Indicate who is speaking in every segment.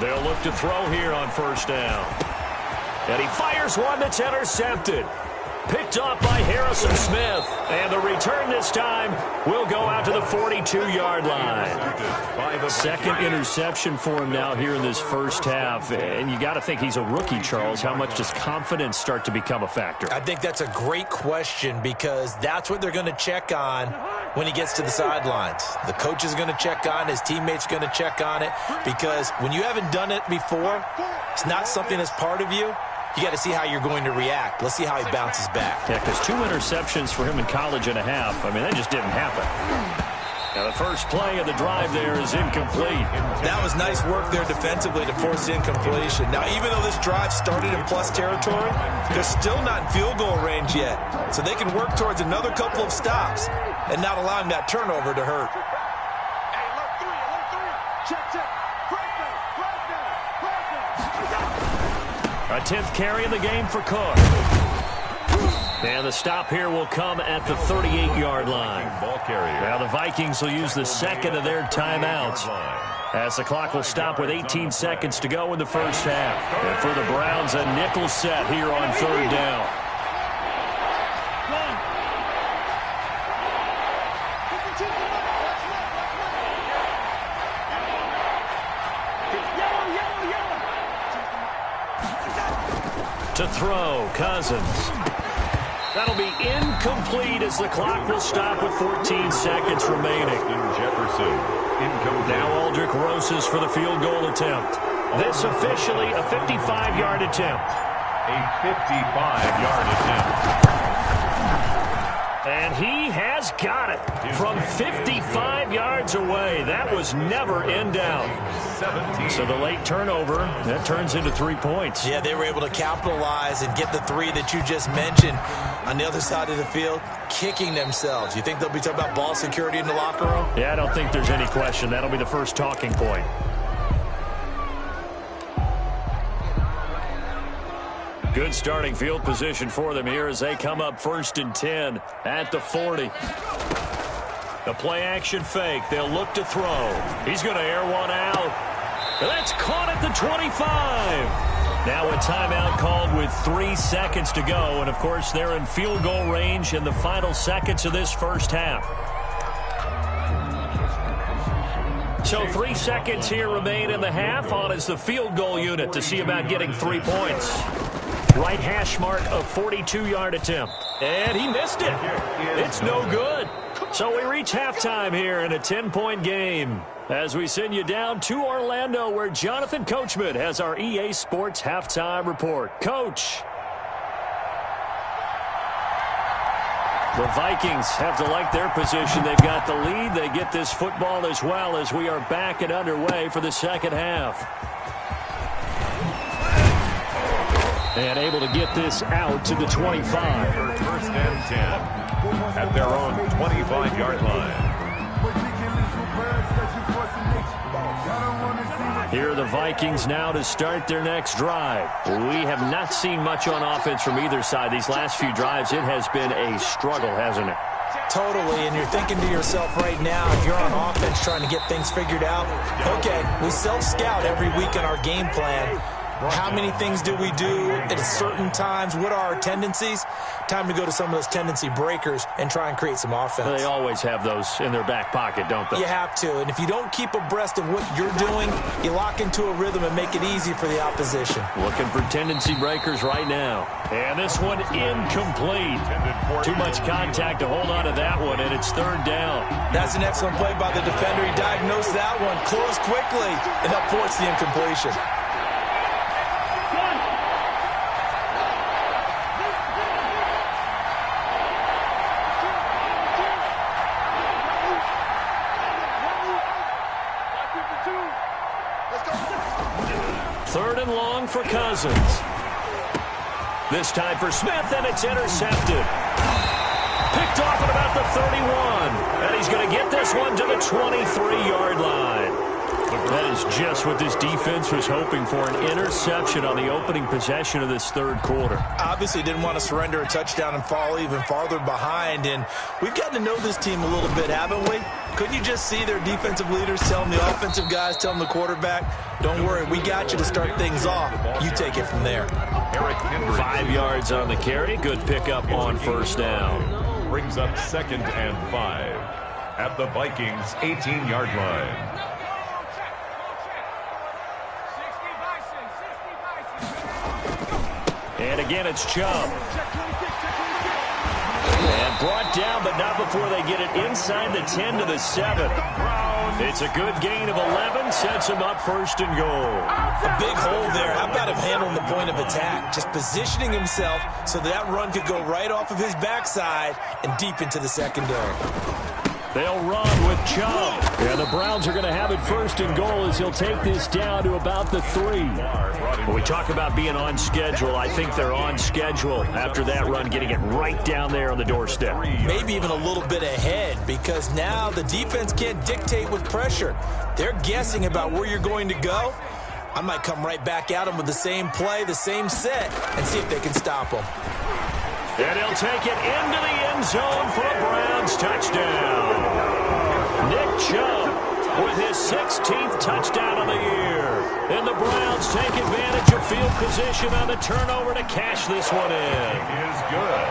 Speaker 1: They'll look to throw here on first down. And he fires one that's intercepted. Picked off by Harrison Smith. And the return this time will go out to the 42-yard line. Second interception for him now here in this first half. And you got to think he's a rookie, Charles. How much does confidence start to become a factor?
Speaker 2: I think that's a great question because that's what they're going to check on when he gets to the sidelines. The coach is going to check on, his teammates are going to check on it, because when you haven't done it before, it's not something that's part of you. You got to see how you're going to react. Let's see how he bounces back.
Speaker 1: Yeah, because 2 interceptions for him in college and a half. I mean, that just didn't happen. Now, the first play of the drive there is incomplete.
Speaker 2: That was nice work there defensively to force incompletion. Now, even though this drive started in plus territory, they're still not in field goal range yet. So they can work towards another couple of stops and not allowing that turnover to hurt.
Speaker 1: A 10th carry in the game for Cook. And the stop here will come at the 38-yard line. Now the Vikings will use the second of their timeouts as the clock will stop with 18 seconds to go in the first half. And for the Browns, a nickel set here on third down. To throw, Cousins. That'll be incomplete as the clock will stop with 14 seconds remaining.
Speaker 3: Jefferson, incomplete.
Speaker 1: Now Aldrick Rosas for the field goal attempt. This officially a 55-yard attempt.
Speaker 3: A 55-yard attempt.
Speaker 1: And he has got it from 55 yards away. That was never in doubt.
Speaker 3: 17.
Speaker 1: So the late turnover, that turns into 3 points.
Speaker 2: Yeah, they were able to capitalize and get the 3 that you just mentioned on the other side of the field, kicking themselves. You think they'll be talking about ball security in the locker room?
Speaker 1: Yeah, I don't think there's any question. That'll be the first talking point. Good starting field position for them here as they come up 1st and 10 at the 40. The play action fake. They'll look to throw. He's going to air one out. And that's caught at the 25. Now a timeout called with 3 seconds to go. And, of course, they're in field goal range in the final seconds of this first half. So 3 seconds here remain in the half. On is the field goal unit to see about getting 3 points. Right hash mark of 42-yard attempt. And he missed it. It's no good. So we reach halftime here in a 10-point game as we send you down to Orlando where Jonathan Coachman has our EA Sports halftime report. Coach. The Vikings have to like their position. They've got the lead. They get this football as well as we are back and underway for the second half. And able to get this out to the 25.
Speaker 3: 1st and 10 at their own 25-yard line.
Speaker 1: Here are the Vikings now to start their next drive. We have not seen much on offense from either side. These last few drives, it has been a struggle, hasn't it?
Speaker 2: Totally, and you're thinking to yourself right now, if you're on offense trying to get things figured out, okay, we self-scout every week in our game plan. How many things do we do at certain times? What are our tendencies? Time to go to some of those tendency breakers and try and create some offense.
Speaker 1: They always have those in their back pocket, don't they?
Speaker 2: You have to. And if you don't keep abreast of what you're doing, you lock into a rhythm and make it easy for the opposition.
Speaker 1: Looking for tendency breakers right now. And this one incomplete. Too much contact to hold on to that one, and it's 3rd down.
Speaker 2: That's an excellent play by the defender. He diagnosed that one, closed quickly, and that forced the incompletion.
Speaker 1: For Cousins. This time for Smith, and it's intercepted. Picked off at about the 31. And he's going to get this one to the 23-yard line. That is just what this defense was hoping for, an interception on the opening possession of this third quarter.
Speaker 2: Obviously didn't want to surrender a touchdown and fall even farther behind, and we've gotten to know this team a little bit, haven't we? Couldn't you just see their defensive leaders telling the offensive guys, telling the quarterback, don't worry, we got you to start things off. You take it from there.
Speaker 1: 5 yards on the carry. Good pickup on first down.
Speaker 3: Brings up 2nd and 5 at the Vikings' 18-yard line.
Speaker 1: And again, it's Chubb. And brought down, but not before they get it inside the 10 to the 7. It's a good gain of 11, sets him up 1st and goal.
Speaker 2: A big hole there. How about him handling the point of attack? Just positioning himself so that run could go right off of his backside and deep into the secondary.
Speaker 1: They'll run with Chubb. And the Browns are going to have it 1st and goal as he'll take this down to about the 3. When we talk about being on schedule, I think they're on schedule after that run, getting it right down there on the doorstep.
Speaker 2: Maybe even a little bit ahead, because now the defense can't dictate with pressure. They're guessing about where you're going to go. I might come right back at them with the same play, the same set, and see if they can stop them.
Speaker 1: And he'll take it into the end zone for a Browns touchdown. Nick Chubb with his 16th touchdown of the year. And the Browns take advantage of field position on the turnover to cash this one in.
Speaker 3: Is good.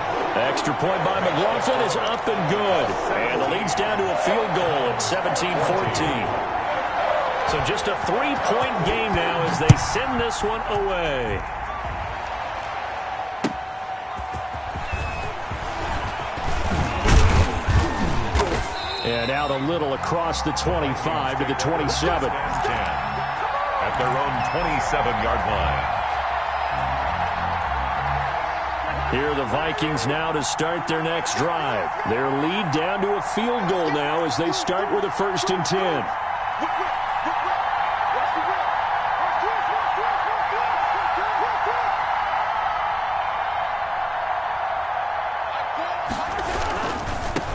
Speaker 1: Extra point by McLaughlin is up and good. And the lead's down to a field goal at 17-14. So just a 3-point game now as they send this one away. And out a little across the 25 to the 27.
Speaker 3: At their own 27-yard line.
Speaker 1: Here are the Vikings now to start their next drive. Their lead down to a field goal now as they start with a 1st and 10.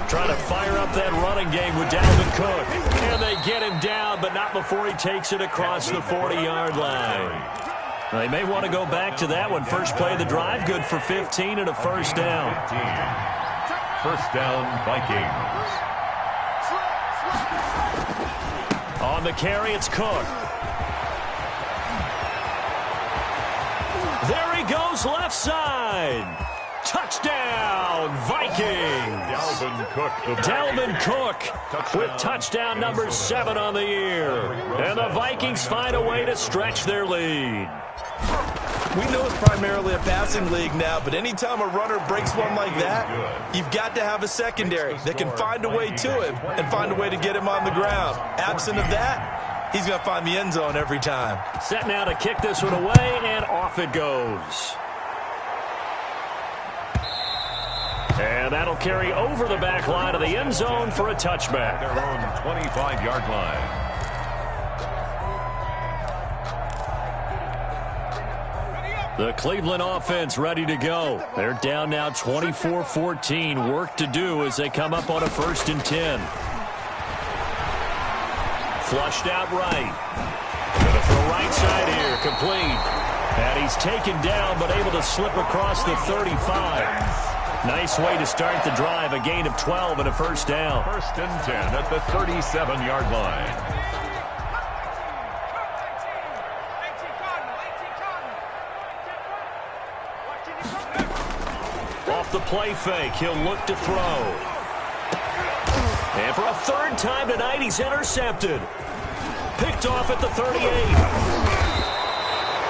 Speaker 1: Trying to fire up that running game with Dalvin Cook. And they get him down, but not before he takes it across the 40-yard line. Well, they may want to go back to that one. First play of the drive, good for 15 and a 1st down.
Speaker 3: 1st down, Vikings.
Speaker 1: On the carry, it's Cook. There he goes, left side. Touchdown, Vikings! Dalvin Cook with touchdown number 7 on the year. And the Vikings find a way to stretch their lead.
Speaker 2: We know it's primarily a passing league now, but anytime a runner breaks one like that, you've got to have a secondary that can find a way to him and find a way to get him on the ground. Absent of that, he's going to find the end zone every time.
Speaker 1: Set now to kick this one away, and off it goes. And that'll carry over the back line of the end zone for a touchback.
Speaker 3: Their own 25-yard line.
Speaker 1: The Cleveland offense ready to go. They're down now 24-14. Work to do as they come up on a 1st and 10. Flushed out right. Gonna throw right side here. Complete. And he's taken down but able to slip across the 35. Nice way to start the drive. A gain of 12 and a 1st down.
Speaker 3: 1st and 10 at the 37-yard line.
Speaker 1: Off the play fake, he'll look to throw. And for a 3rd time tonight, he's intercepted. Picked off at the 38.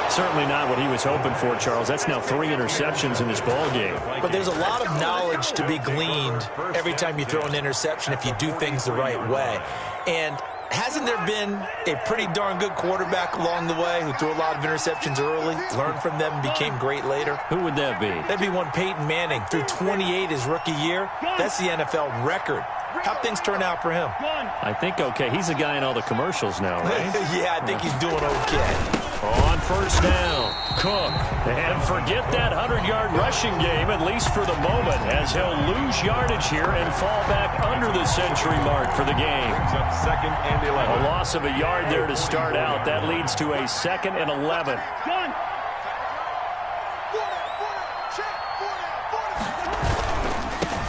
Speaker 1: Certainly not what he was hoping for, Charles. That's now 3 interceptions in this ball game.
Speaker 2: But there's a lot of knowledge to be gleaned every time you throw an interception if you do things the right way. And hasn't there been a pretty darn good quarterback along the way who threw a lot of interceptions early, learned from them, and became great later?
Speaker 1: Who would that be?
Speaker 2: That'd be one Peyton Manning. Threw 28 his rookie year. That's the NFL record. How'd things turn out for him?
Speaker 1: I think okay. He's a guy in all the commercials now, right?
Speaker 2: Yeah, I think he's doing okay.
Speaker 1: On first down, Cook. And forget that 100-yard rushing game, at least for the moment, as he'll lose yardage here and fall back under the century mark for the game.
Speaker 3: Up 2nd and 11.
Speaker 1: A loss of a yard there to start out. That leads to a 2nd and 11.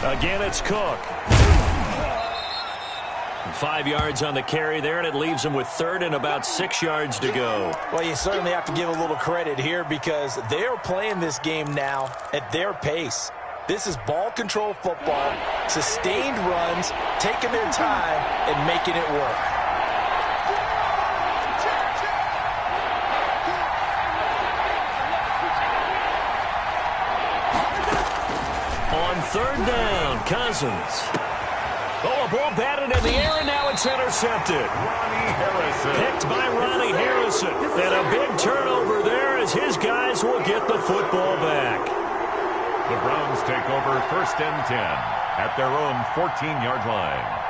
Speaker 1: Again, it's Cook. 5 yards on the carry there, and it leaves them with 3rd and about 6 yards to go.
Speaker 2: Well, you certainly have to give a little credit here because they're playing this game now at their pace. This is ball control football, sustained runs, taking their time, and making it work.
Speaker 1: On 3rd down, Cousins. Oh, a ball batted in the air, and now it's intercepted.
Speaker 3: Ronnie Harrison.
Speaker 1: Picked by Ronnie Harrison. And a big turnover there as his guys will get the football back.
Speaker 3: The Browns take over 1st and 10 at their own 14-yard line.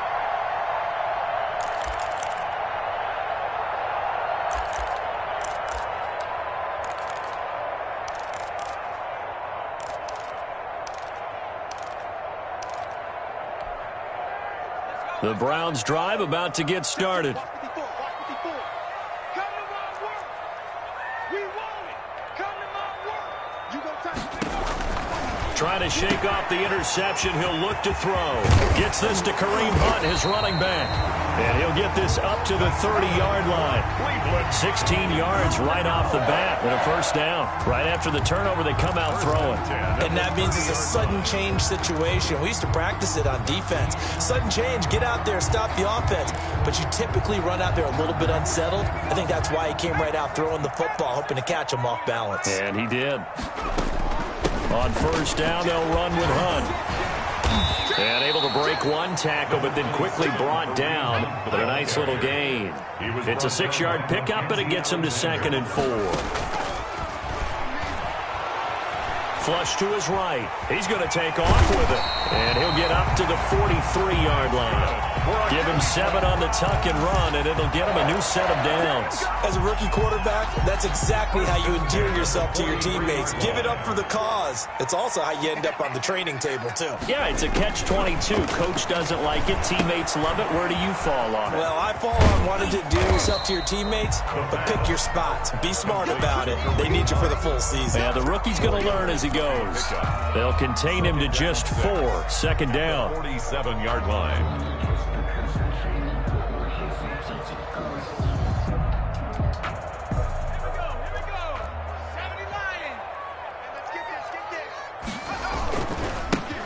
Speaker 1: The Browns drive about to get started. Trying to shake off the interception. He'll look to throw. Gets this to Kareem Hunt, his running back. And he'll get this up to the 30-yard line. 16 yards right off the bat and a 1st down. Right after the turnover, they come out throwing.
Speaker 2: And that means it's a sudden change situation. We used to practice it on defense. Sudden change, get out there, stop the offense. But you typically run out there a little bit unsettled. I think that's why he came right out throwing the football, hoping to catch him off balance.
Speaker 1: And he did. On 1st down, they'll run with Hunt. And able to break one tackle, but then quickly brought down. But a nice little gain. It's a 6-yard pickup, but it gets him to 2nd and 4. Flush to his right. He's going to take off with it. And he'll get up to the 43-yard line. Give him 7 on the tuck and run, and it'll get him a new set of downs.
Speaker 2: As a rookie quarterback, that's exactly how you endear yourself to your teammates. Give it up for the cause. It's also how you end up on the training table, too.
Speaker 1: Yeah, it's a catch-22. Coach doesn't like it. Teammates love it. Where do you fall on it?
Speaker 2: Well, I fall on wanting to endear yourself to your teammates, but pick your spots. Be smart about it. They need you for the full season.
Speaker 1: Yeah, the rookie's going to learn as he goes. They'll contain him to just 4. 2nd down.
Speaker 3: 47-yard line.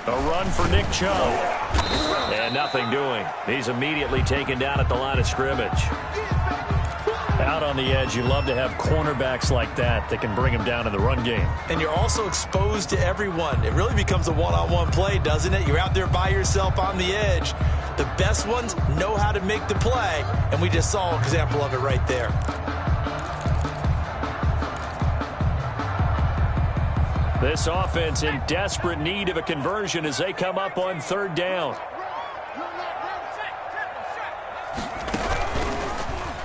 Speaker 1: A run for Nick Chubb. And nothing doing. He's immediately taken down at the line of scrimmage. Out on the edge, you love to have cornerbacks like that can bring him down in the run game.
Speaker 2: And you're also exposed to everyone. It really becomes a one-on-one play, doesn't it? You're out there by yourself on the edge. The best ones know how to make the play, and we just saw an example of it right there.
Speaker 1: This offense in desperate need of a conversion as they come up on 3rd down.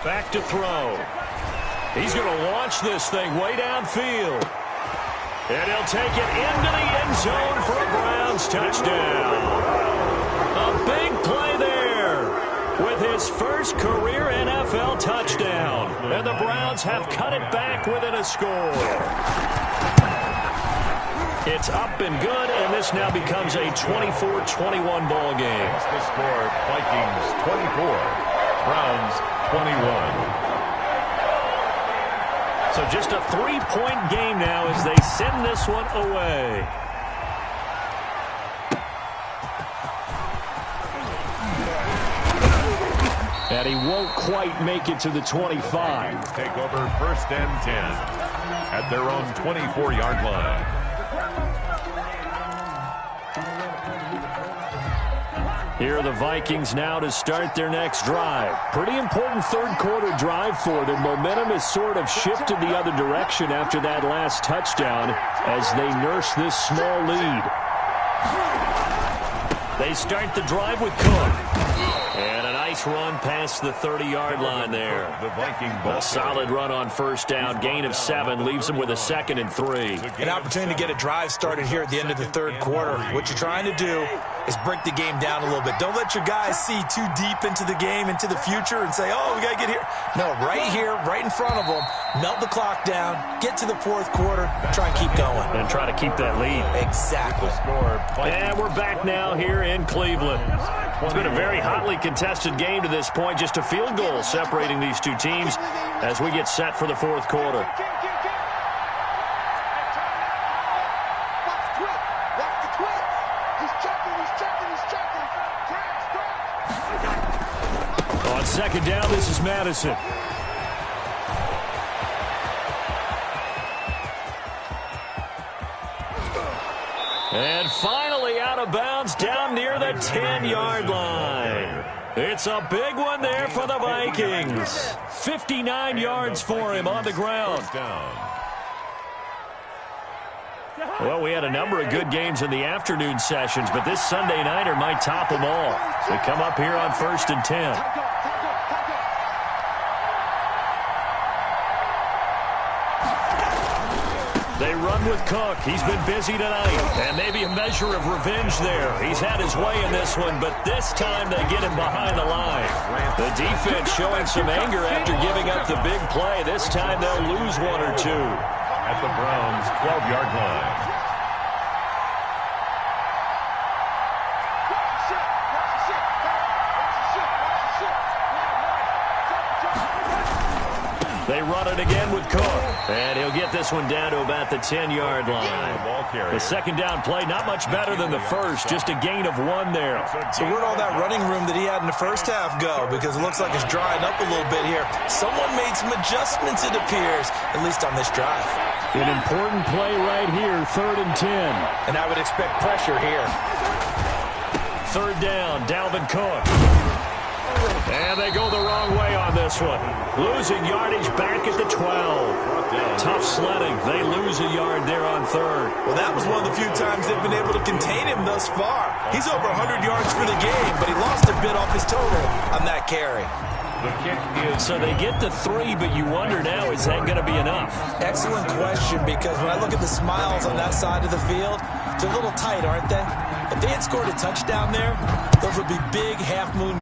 Speaker 1: Back to throw. He's going to launch this thing way downfield. And he'll take it into the end zone for a Browns touchdown. A big play there with his first career NFL touchdown. And the Browns have cut it back within a score. It's up and good, and this now becomes a 24-21 ball game.
Speaker 3: The score, Vikings 24, Browns 21.
Speaker 1: So just a 3-point game now as they send this one away. And he won't quite make it to the 25.
Speaker 3: Take over 1st and 10 at their own 24-yard line.
Speaker 1: Here are the Vikings now to start their next drive. Pretty important 3rd quarter drive for them. Momentum has sort of shifted the other direction after that last touchdown as they nurse this small lead. They start the drive with Cook. And a nice run past the 30-yard line there. A solid run on first down. Gain of 7 leaves him with a 2nd and 3.
Speaker 2: An opportunity to get a drive started here at the end of the third quarter. What you're trying to do is break the game down a little bit. Don't let your guys see too deep into the game, into the future, and say, oh, we got to get here. No, right here, right in front of them, melt the clock down, get to the fourth quarter, try and keep going.
Speaker 1: And try to keep that lead.
Speaker 2: Exactly.
Speaker 1: And we're back now here in Cleveland. It's been a very hotly contested game to this point. Just a field goal separating these two teams as we get set for the fourth quarter. On second down, this is Madison. And finally out of bounds down near the 10-yard line. It's a big one there for the Vikings. 59 yards for him on the ground. Well, we had a number of good games in the afternoon sessions, but this Sunday nighter might top them all. They come up here on 1st and 10. They run with Cook. He's been busy tonight. And maybe a measure of revenge there. He's had his way in this one, but this time they get him behind the line. The defense showing some anger after giving up the big play. This time they'll lose 1 or 2.
Speaker 3: At the Browns' 12-yard line.
Speaker 1: They run it again with Cook. And he'll get this one down to about the 10-yard line. The second down play, not much better than the first. Just a gain of 1 there.
Speaker 2: So where'd all that running room that he had in the first half go? Because it looks like it's drying up a little bit here. Someone made some adjustments, it appears, at least on this drive.
Speaker 1: An important play right here, 3rd and 10.
Speaker 2: And I would expect pressure here.
Speaker 1: 3rd down, Dalvin Cook. And they go the wrong way on this one. Losing yardage back at the 12. Tough sledding. They lose a yard there on 3rd.
Speaker 2: Well, that was one of the few times they've been able to contain him thus far. He's over 100 yards for the game, but he lost a bit off his total on that carry.
Speaker 1: So they get to 3, but you wonder now, is that going to be enough?
Speaker 2: Excellent question, because when I look at the smiles on that side of the field, they're a little tight, aren't they? If they had scored a touchdown there, those would be big half-moon